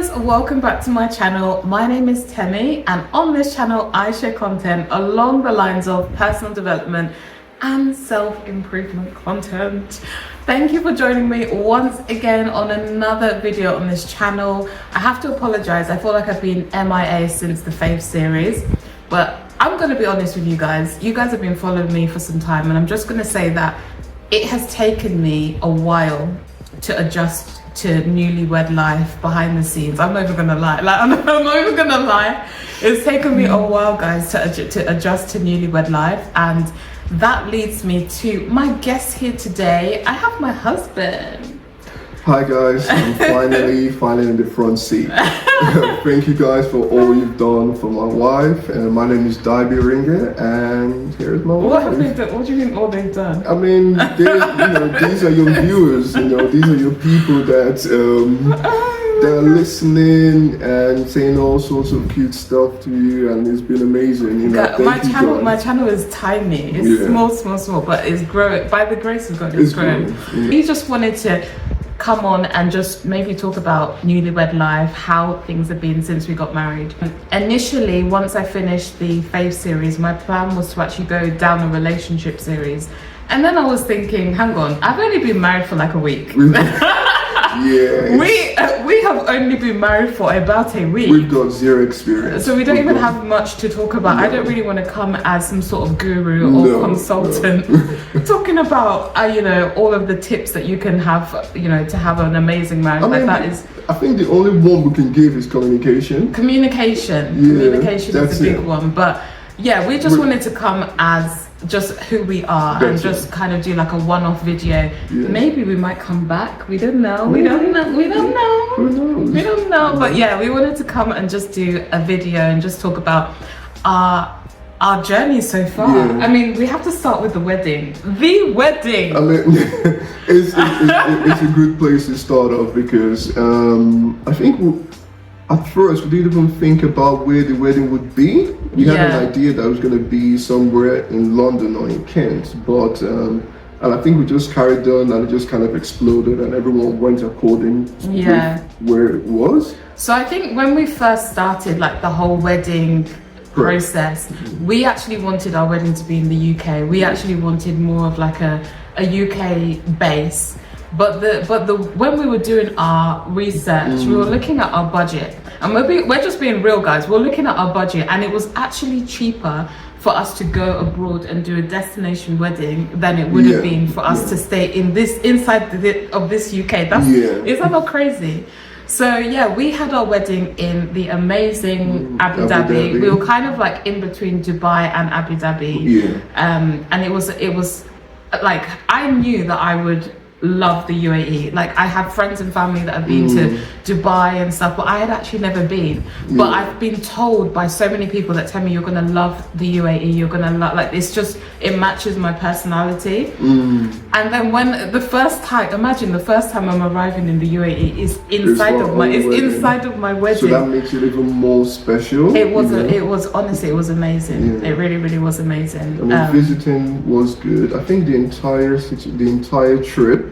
guys, welcome back to my channel. My name is Temi, and on this channel I share content along the lines of personal development and self-improvement content. Thank you for joining me once again on another video on this channel. I have to apologize, I feel like I've been MIA since the Fave series, but I'm going to be honest with you guys. You guys have been following me for some time, and I'm just going to say that it has taken me a while to adjust to newlywed life behind the scenes. I'm not even gonna lie. I'm not even gonna lie. It's taken me a while, guys, to adjust to newlywed life, and that leads me to my guest here today. I have my husband. Hi guys, I'm finally in the front seat. Thank you guys for all you've done for my wife. And my name is Daibi Ringe, and here's my wife. What have they done? What do you mean all they've done? I mean, these are your viewers. These are your people that they're listening and saying all sorts of cute stuff to you, and it's been amazing. My channel is tiny. It's small, but it's growing. By the grace of God, it's growing. Yeah. We just wanted to come on and just maybe talk about newlywed life, how things have been since we got married. Initially, once I finished the Fave series, my plan was to actually go down a relationship series, and then I was thinking, hang on, I've only been married for like a week. Yeah, we have only been married for about a week. We've got zero experience, so we don't even have much to talk about. No. I don't really want to come as some sort of guru or consultant talking about all of the tips that you can have to have an amazing marriage. I think the only one we can give is communication. Communication is a big one, but yeah, we just wanted to come as just who we are and just kind of do like a one-off video. Maybe we might come back, we don't know. We don't know, but yeah, we wanted to come and just do a video and just talk about our journey so far. I mean, we have to start with the wedding. I mean, it's a good place to start off, because I think at first we didn't even think about where the wedding would be. We had an idea that it was going to be somewhere in London or in Kent, but and I think we just carried on, and it just kind of exploded, and everyone went according to where it was. So I think when we first started like the whole wedding process, we actually wanted our wedding to be in the UK. We actually wanted more of like a UK base. But when we were doing our research, we were looking at our budget, and we're just being real, guys. We're looking at our budget, and it was actually cheaper for us to go abroad and do a destination wedding than it would have been for us to stay inside of this UK. Is that not crazy? So yeah, we had our wedding in the amazing Abu Dhabi. We were kind of like in between Dubai and Abu Dhabi. And it was like, I knew that I would love the UAE. Like, I have friends and family that have been to Dubai and stuff, but I had actually never been. But I've been told by so many people that tell me, you're gonna love the UAE, you're gonna love, like, it matches my personality. And then when the first time I'm arriving in the UAE is inside of my wedding. So that makes it even more special. It was honestly, it was amazing. It really was amazing. I mean, visiting was good. I think the entire trip,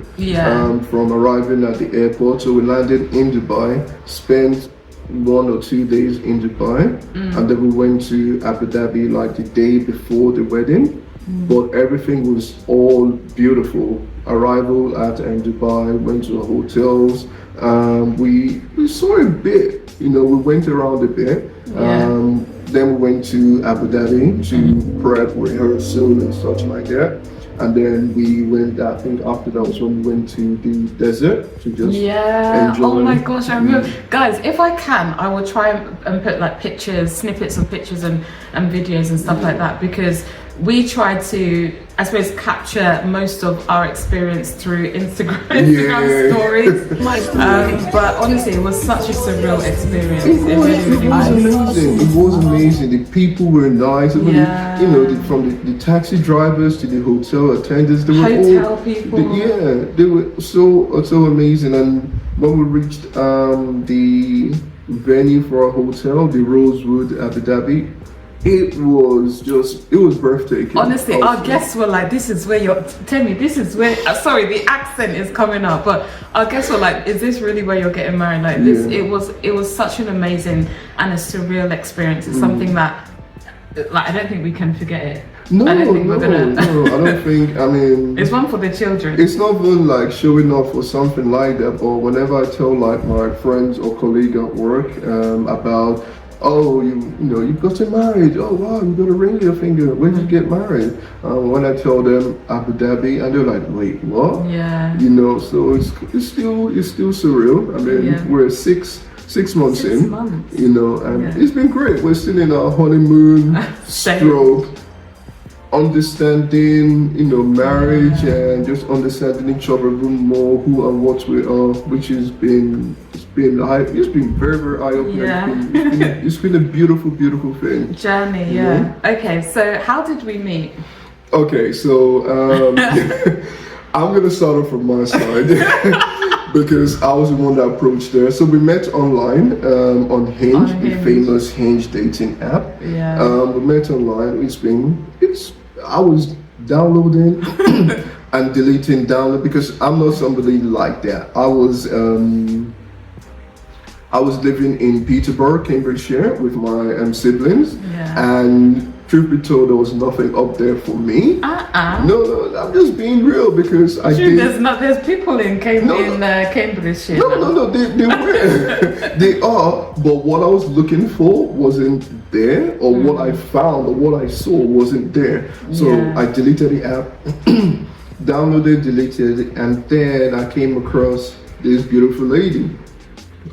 from arriving at the airport, so we landed in Dubai, spent 1 or 2 days in Dubai, and then we went to Abu Dhabi like the day before the wedding. But everything was all beautiful. Arrival at Dubai, went to hotels, we saw a bit, we went around a bit. Then we went to Abu Dhabi to prep, rehearsal and such like that. And then we went, I think after that was when we went to the desert to just enjoy. Oh my gosh, I remember. Guys, if I can, I will try and put like snippets of pictures and videos and stuff like that, because we tried to, I suppose, capture most of our experience through Instagram stories. But honestly, it was such a surreal experience. It was amazing. The people were nice. I mean, from the taxi drivers to the hotel attendants, they were they were so amazing. And when we reached the venue for our hotel, the Rosewood Abu Dhabi, It was breathtaking. Honestly, our guests were like, this is where this is where, sorry, the accent is coming up, but our guests were like, is this really where you're getting married? Like this, it was such an amazing and a surreal experience. It's something that, like, I don't think we can forget it. No, I don't think we're gonna... no, I don't think, I mean... It's one for the children. It's not even like showing off or something like that, but whenever I tell like my friends or colleague at work about, oh, you've gotten married, oh wow, you got a ring in your finger, when did you get married? When I tell them Abu Dhabi, and they're like, wait, what? Yeah. So it's still surreal. I mean, we're six months in, and it's been great. We're still in our honeymoon stroke. Understanding, marriage and just understanding each other a little more, who and what we are, which has been very, very eye-opening. Yeah. It's been a beautiful, beautiful thing. Journey, yeah. Okay, so how did we meet? Okay, so I'm gonna start off from my side because I was the one that approached her. So we met online on Hinge, the famous Hinge dating app. Yeah. We met online. I was downloading and deleting because I'm not somebody like that. I was living in Peterborough, Cambridgeshire with my siblings, and truth be told, there was nothing up there for me. No, I'm just being real because there's people in Cambridgeshire. No, they were. They are, but what I was looking for wasn't there, or what I found or what I saw wasn't there. So I deleted the app, downloaded, deleted, and then I came across this beautiful lady.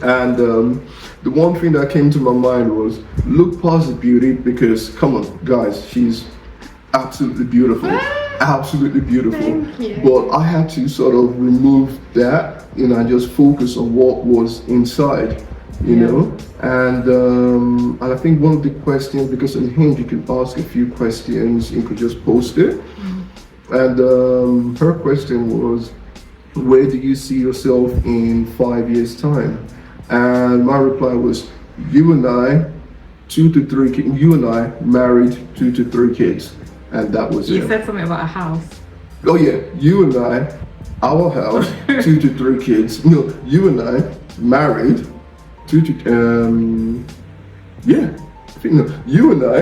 And the one thing that came to my mind was, look past the beauty, because come on guys, she's absolutely beautiful. Absolutely beautiful. Thank you. But I had to sort of remove that, and just focus on what was inside, you know. And I think one of the questions, because on Hinge you can ask a few questions, you could just post it. And her question was, where do you see yourself in 5 years' time? And my reply was, you and I, 2 to 3 kids. You and I married, 2 to 3 kids, and that was it. You said something about a house. Oh yeah, you and I, our house, 2 to 3 kids. No, you and I married, 2 to you and I,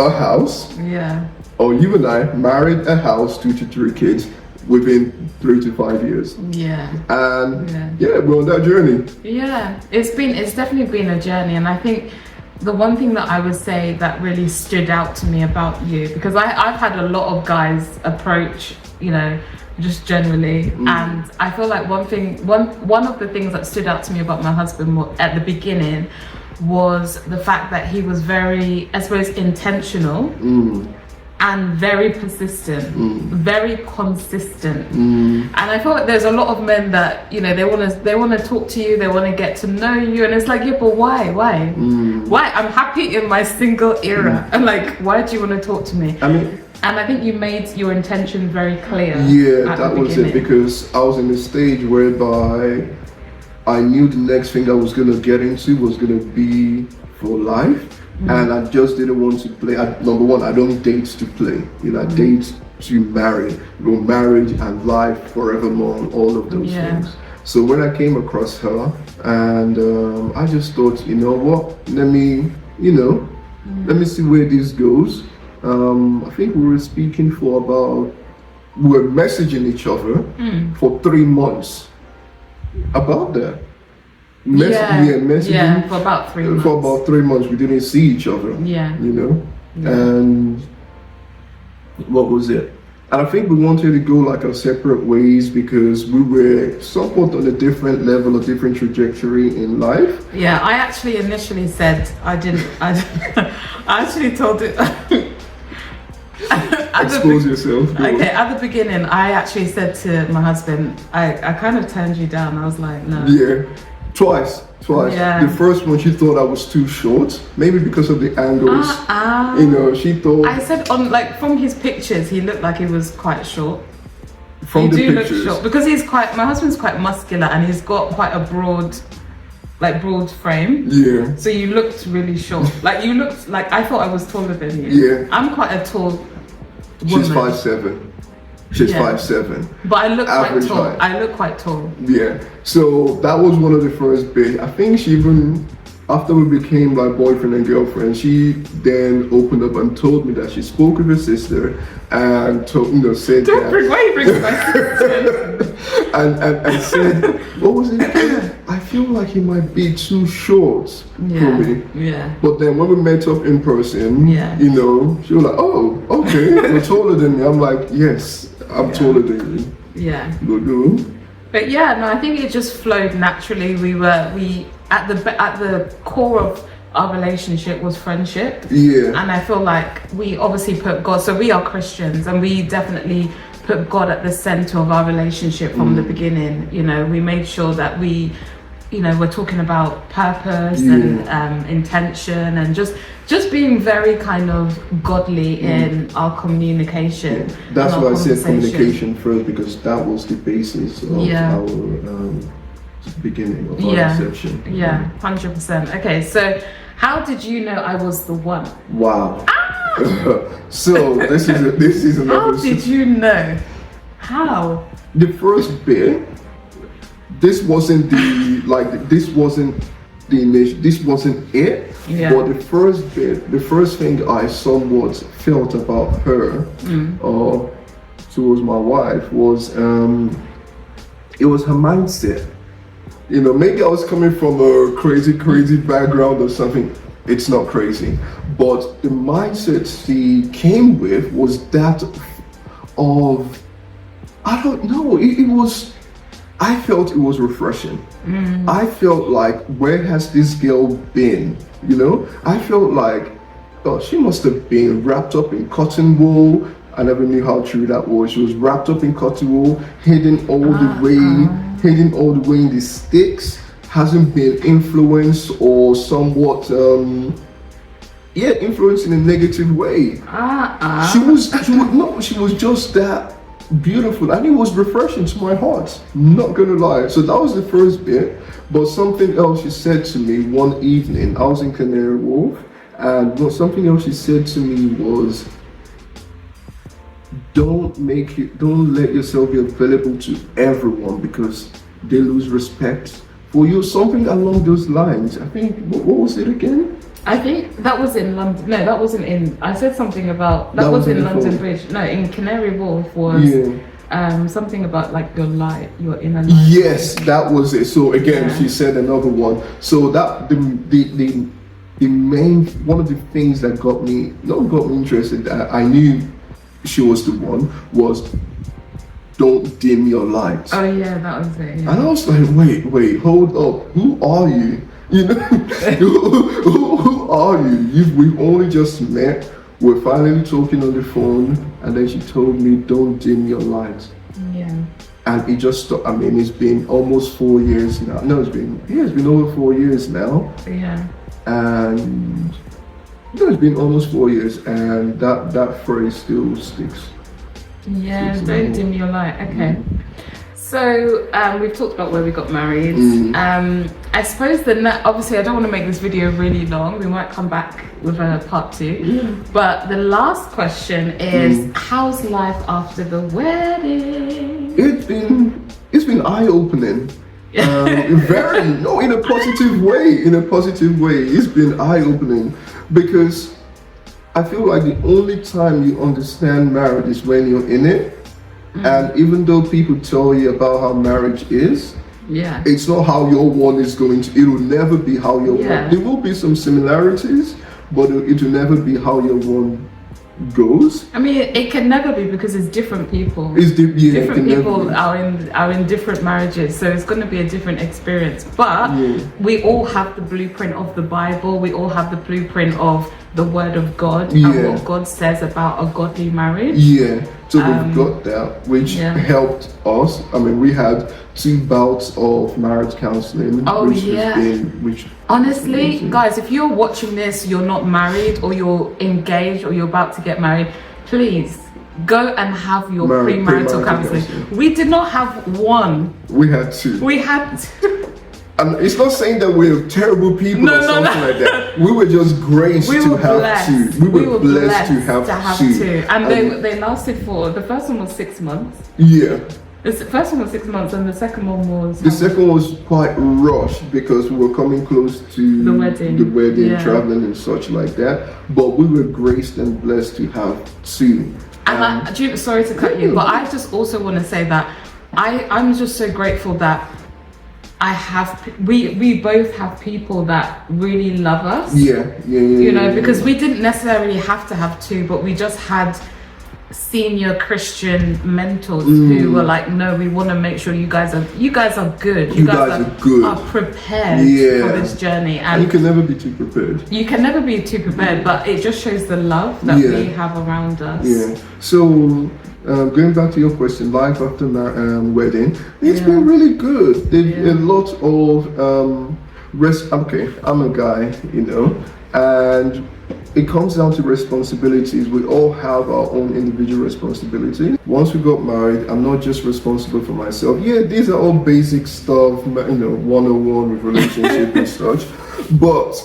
a house. Yeah. Or you and I married, a house, 2 to 3 kids within 3 to 5 years. Yeah. And we're on that journey. Yeah, it's definitely been a journey, and I think the one thing that I would say that really stood out to me about you, because I've had a lot of guys approach, just generally, and I feel like one of the things that stood out to me about my husband at the beginning was the fact that he was very, I suppose, intentional. And very persistent, very consistent. And I feel like there's a lot of men that, they want to talk to you, they want to get to know you, and it's like, yeah, but why? Why? I'm happy in my single era. I'm like, why do you want to talk to me? And I think you made your intention very clear. Yeah, that was it, because I was in a stage whereby I knew the next thing I was going to get into was going to be for life. And I just didn't want to play. Number one, I don't date to play. I date to marry. Marriage and life forevermore, all of those things. So when I came across her, and I just thought, you know what? Let me see where this goes. I think we were speaking we were messaging each other for 3 months about that. Messaging for about 3 months. For about 3 months, we didn't see each other. And what was it? And I think we wanted to go like our separate ways because we were somewhat on a different level, a different trajectory in life. Yeah, I actually initially said I actually told it. Expose yourself. Okay, at the beginning, I actually said to my husband, I kind of turned you down. I was like, no. Yeah. Twice. Yeah. The first one, she thought I was too short, maybe because of the angles. She thought. I said from his pictures, he looked like he was quite short. From the pictures, look short because my husband's quite muscular and he's got quite a broad like broad frame. Yeah. So you looked really short. Like you looked like I thought I was taller than you. Yeah. I'm quite a tall woman. She's 5'7". She's 5'7". But I look quite Average tall. height. I look quite tall. Yeah. So that was one of the first bits. I think she even, after we became like boyfriend and girlfriend, she then opened up and told me that she spoke with her sister and said Don't that. bring, why you bring my sister? and said, what was it? I feel like he might be too short for me. Yeah. But then when we met up in person, Yeah. she was like, oh, okay, you're taller than me. I'm like, yes, I'm taller than you. Yeah. Good. But yeah, no, I think it just flowed naturally. We at the core of our relationship was friendship. Yeah. And I feel like we obviously put God, so we are Christians, and we definitely put God at the center of our relationship from the beginning. We made sure that we, we're talking about purpose and intention, and just being very kind of godly in our communication. Yeah. That's why I said communication first, because that was the basis of our beginning of our reception. Yeah, 100%. Okay, so how did you know I was the one? Wow. So this is another. How did you know? How? The first bit. This wasn't this wasn't it. Yeah. But the first bit, the first thing I somewhat felt about her, or towards my wife, was it was her mindset. Maybe I was coming from a crazy background or something. It's not crazy, but the mindset she came with was that of, I don't know, it was, I felt it was refreshing. I felt like, where has this girl been? I felt like, oh, she must have been wrapped up in cotton wool. I never knew how true that was. She was wrapped up in cotton wool, hidden all the way in the sticks, hasn't been influenced or somewhat influenced in a negative way. She was just that beautiful, and it was refreshing to my heart, not gonna lie. So that was the first bit. But something else she said to me one evening, I was in Canary Wharf, and something else she said to me was, don't let yourself be available to everyone, because they lose respect for you. Something along those lines. I think, what was it again? I think that was in London. No, that wasn't in. I said something about that was in London Bridge. No, in Canary Wharf was something about like your light, your inner light. Yes, that was it. So again, she said another one. So that the main, one of the things that got me interested, I knew she was the one, was don't dim your light. Oh yeah, that was it. Yeah. And I was like, wait, hold up, who are you? Who are you? We've only just met. We're finally talking on the phone, and then she told me, don't dim your light. Yeah. And it just stopped. I mean, it's been almost 4 years now. No, it's been over 4 years now. Yeah. And it's been almost 4 years, and that phrase still sticks. Yeah, don't dim your light. Okay. So we've talked about where we got married. I suppose obviously I don't want to make this video really long. We might come back with a part 2. But the last question is, how's life after the wedding? It's been eye-opening. In a positive way. It's been eye-opening, because I feel like the only time you understand marriage is when you're in it. And even though people tell you about how marriage is, it's not how your one is going to. It will never be how your one. There will be some similarities, but it will never be how your one goes. I mean, it can never be, because it's different people. Different people are in different marriages, so it's going to be a different experience. But we all have the blueprint of the Bible. We all have the blueprint of the Word of God and what God says about a godly marriage. So we've got that, which helped us. I mean, we had 2 bouts of marriage counseling. Which honestly, guys, if you're watching this, you're not married, or you're engaged, or you're about to get married, please go and have your premarital counseling. We did not have one. We had 2. We had 2. And it's not saying that we're terrible people or something like that. We were just graced to have two. We were blessed to have two. And they lasted for, the first one was 6 months. Yeah. The first one was 6 months, and the second one was... The second one was quite rushed because we were coming close to the wedding, traveling and such like that. But we were graced and blessed to have two. And sorry to cut you, but I just also want to say that I'm just so grateful that we both have people that really love us. You know, because we didn't necessarily have to have two, but we just had senior Christian mentors who were like, no, we want to make sure you guys are good. You guys are good. Are prepared for this journey. And you can never be too prepared. You can never be too prepared, but it just shows the love that we have around us. Yeah. So going back to your question, life after wedding, it's been really good. There's a lot of okay, I'm a guy, you know, and it comes down to responsibilities. We all have our own individual responsibilities. Once we got married, I'm not just responsible for myself. Yeah, these are all basic stuff, you know, 101 with relationship and such. But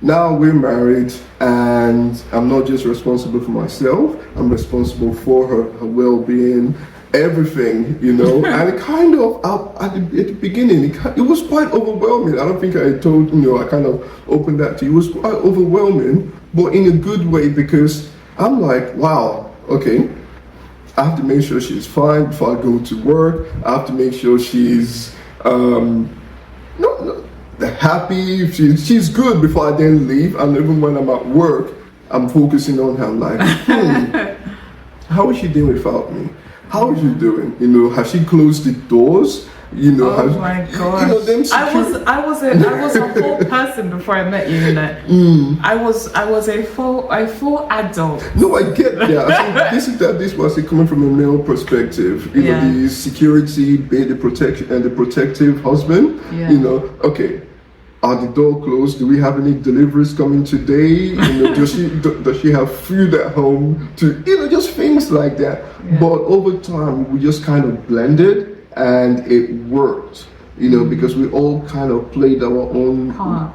now we're married, and I'm not just responsible for myself. I'm responsible for her well-being, everything, you know. And it kind of, at the beginning, it was quite overwhelming. I don't think I told, you know, I kind of opened that to you. It was quite overwhelming, but in a good way, because I'm like, wow, okay, I have to make sure she's fine before I go to work. I have to make sure she's happy, she's good before I then leave. And even when I'm at work, I'm focusing on her, like, how is she doing without me? How is she doing? You know, has she closed the doors? You know, my God! You know, I was a whole person before I met you. You know, I was a full adult. No, I get that. I think this was coming from a male perspective. You know, the security, the protection, and the protective husband. Yeah. You know, okay. Are the door closed? Do we have any deliveries coming today? You know, does she have food at home? Just things like that. Yeah. But over time, we just kind of blended, and it worked. You know, because we all kind of played our own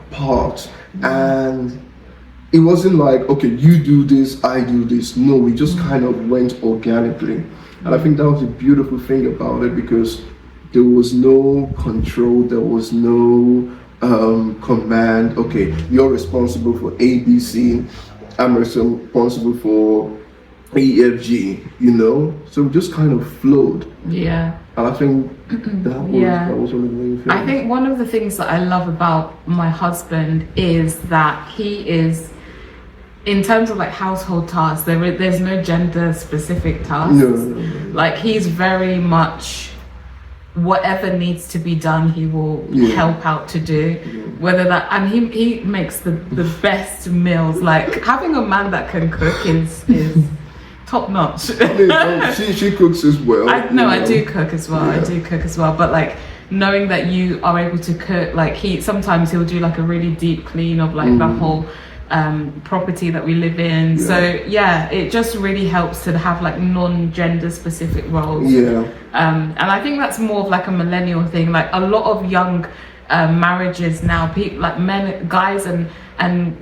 part. And it wasn't like, okay, you do this, I do this. No, we just kind of went organically. And I think that was the beautiful thing about it, because there was no control, there was no command. Okay, you're responsible for ABC, I'm responsible for EFG, you know. So we just kind of flowed. Yeah. And I think that was one of the main things. I think one of the things that I love about my husband is that he is, in terms of like household tasks, there's no gender specific tasks. No. Like, he's very much, whatever needs to be done, he will help out to do. Whether that, and he makes the best meals. Like, having a man that can cook is top notch. She cooks as well. I do cook as well. I do cook as well. But like, knowing that you are able to cook, like sometimes he'll do like a really deep clean of like the whole property that we live in. So it just really helps to have like non-gender specific roles. And I think that's more of like a millennial thing. Like, a lot of young marriages now, people like men, guys, and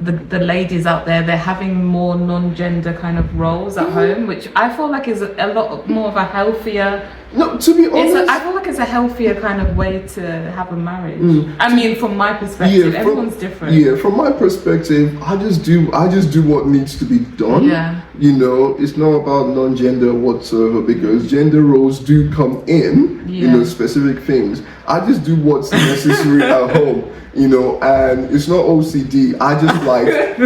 the ladies out there, they're having more non-gender kind of roles at home, which I feel like is a lot more of a healthier. No, to be honest, I feel like it's a healthier kind of way to have a marriage. I mean, from my perspective, everyone's different. Yeah, from my perspective, I just do what needs to be done. Yeah. You know, it's not about non-gender whatsoever, because gender roles do come in, you know, specific things. I just do what's necessary at home, you know, and it's not OCD. I just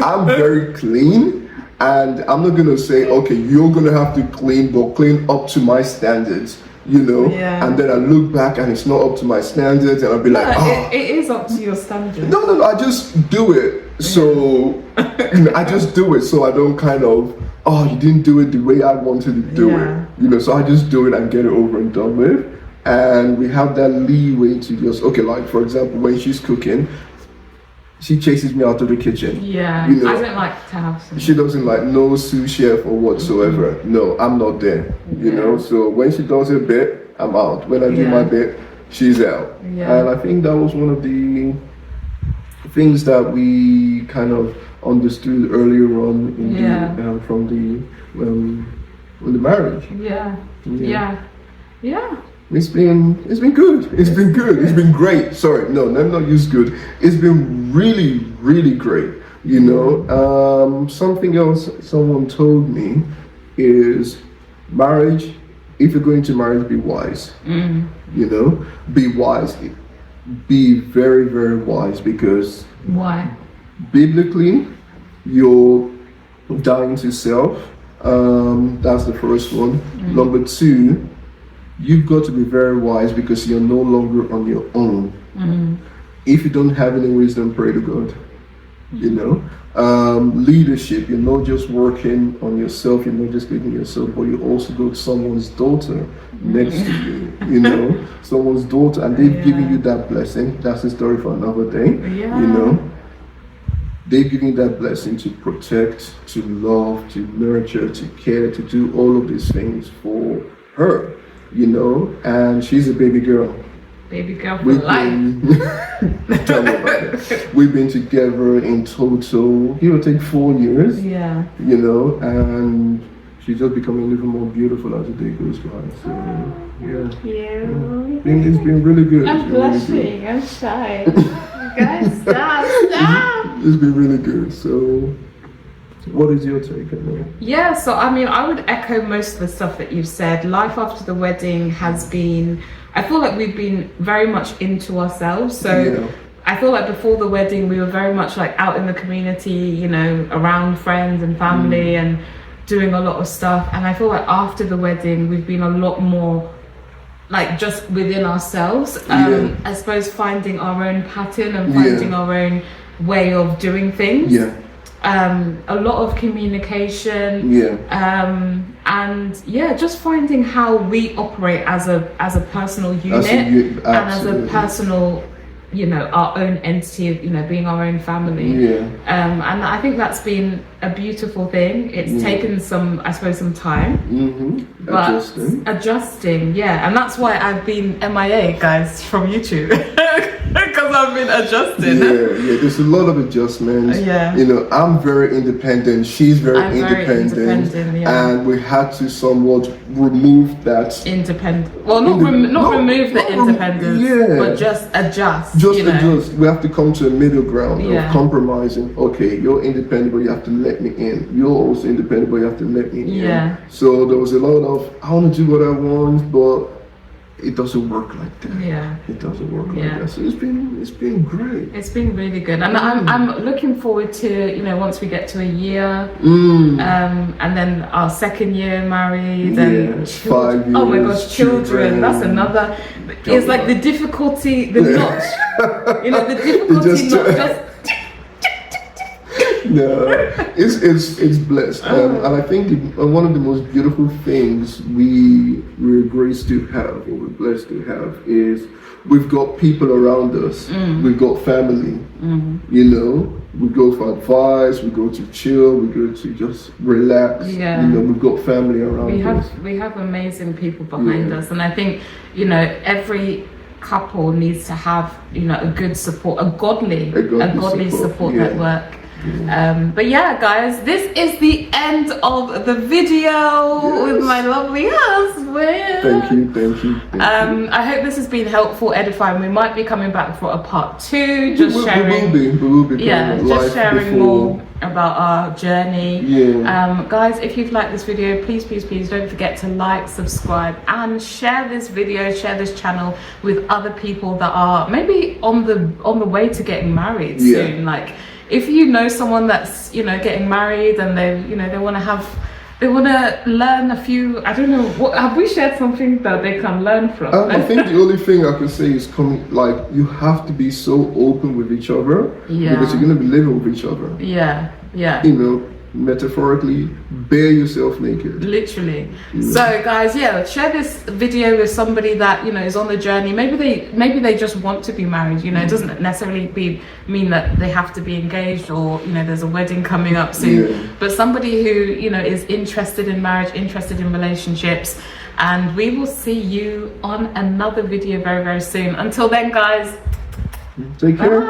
I'm very clean, and I'm not gonna say, okay, you're gonna have to clean, but clean up to my standards. You know, and then I look back and it's not up to my standards, and I'll be like, it is up to your standards. No, I just do it. So I just do it, so I don't kind of, you didn't do it the way I wanted to do it. You know, so I just do it and get it over and done with. And we have that leeway to just, okay, like for example, when she's cooking, she chases me out of the kitchen. Yeah, you know, I don't like to have some. She doesn't like no sous chef or whatsoever. No, I'm not there. You know, so when she does her bit, I'm out. When I do my bit, she's out. Yeah. And I think that was one of the things that we kind of understood earlier on in from the marriage. It's been good. It's been good. It's been great. Sorry, no, let me not use good. It's been really, really great. You know, something else someone told me is marriage. If you're going to marriage, be wise. You know, be wise. Be very, very wise, because why? Biblically, you're dying to self. That's the first one. Number two, you've got to be very wise because you're no longer on your own. If you don't have any wisdom, pray to God. You know, leadership, you're not just working on yourself, you're not just leading yourself, but you also got someone's daughter next to you, you know, someone's daughter, and they've given you that blessing. That's a story for another day. You know, they've given you that blessing to protect, to love, to nurture, to care, to do all of these things for her, you know, and she's a baby girl. Baby girl for life. Tell me about it. We've been together in total, give or take 4 years. Yeah. You know, and she's just becoming even more beautiful as the day goes by. So, It's been really good. I'm blushing. Really, I'm shy. Guys, stop. It's been really good. So, what is your take on that? Yeah, so I mean, I would echo most of the stuff that you've said. Life after the wedding has been, I feel like we've been very much into ourselves. So I feel like before the wedding, we were very much like out in the community, you know, around friends and family and doing a lot of stuff. And I feel like after the wedding, we've been a lot more like just within ourselves. I suppose finding our own pattern and finding our own way of doing things. A lot of communication, and just finding how we operate as a personal unit and as a personal, you know, our own entity of, you know, being our own family. And I think that's been a beautiful thing. It's taken some time, but adjusting, and that's why I've been MIA, guys, from YouTube. Because I've been adjusting. There's a lot of adjustments. You know, I'm very independent, she's very independent, and we had to somewhat remove that independent. Well, not remove the independence, but just adjust. Adjust. We have to come to a middle ground of compromising. Okay, you're independent, but you have to let me in. You're also independent, but you have to let me in. So there was a lot of, I want to do what I want, but it doesn't work like that. It doesn't work like that. So it's been great. It's been really good, and I'm looking forward to, you know, once we get to a year, and then our second year married, and 5 years. Oh my gosh, children. That's another. It's like the difficulty, the notch. You know, the difficulty not just. No, it's blessed, and I think one of the most beautiful things we're graced to have, or we're blessed to have, is we've got people around us. We've got family. You know, we go for advice, we go to chill, we go to just relax. You know, we've got family around us. We have amazing people behind us, and I think, you know, every couple needs to have, you know, a good support, a godly support network. But yeah, guys, this is the end of the video with my lovely husband. Thank you. I hope this has been helpful, edifying. We might be coming back for a part 2, just sharing. We will be just sharing more about our journey. Guys, if you've liked this video, please don't forget to like, subscribe, and share this video, share this channel with other people that are maybe on the way to getting married soon. Like, if you know someone that's, you know, getting married and they want to learn a few, I don't know, have we shared something that they can learn from? I think the only thing I can say is you have to be so open with each other, because you're going to be living with each other. You know, metaphorically, bare yourself naked. Literally. So guys, share this video with somebody that, you know, is on the journey. Maybe they just want to be married. You know, it doesn't necessarily mean that they have to be engaged, or, you know, there's a wedding coming up soon. But somebody who, you know, is interested in marriage, interested in relationships, and we will see you on another video very, very soon. Until then, guys, take care. bye.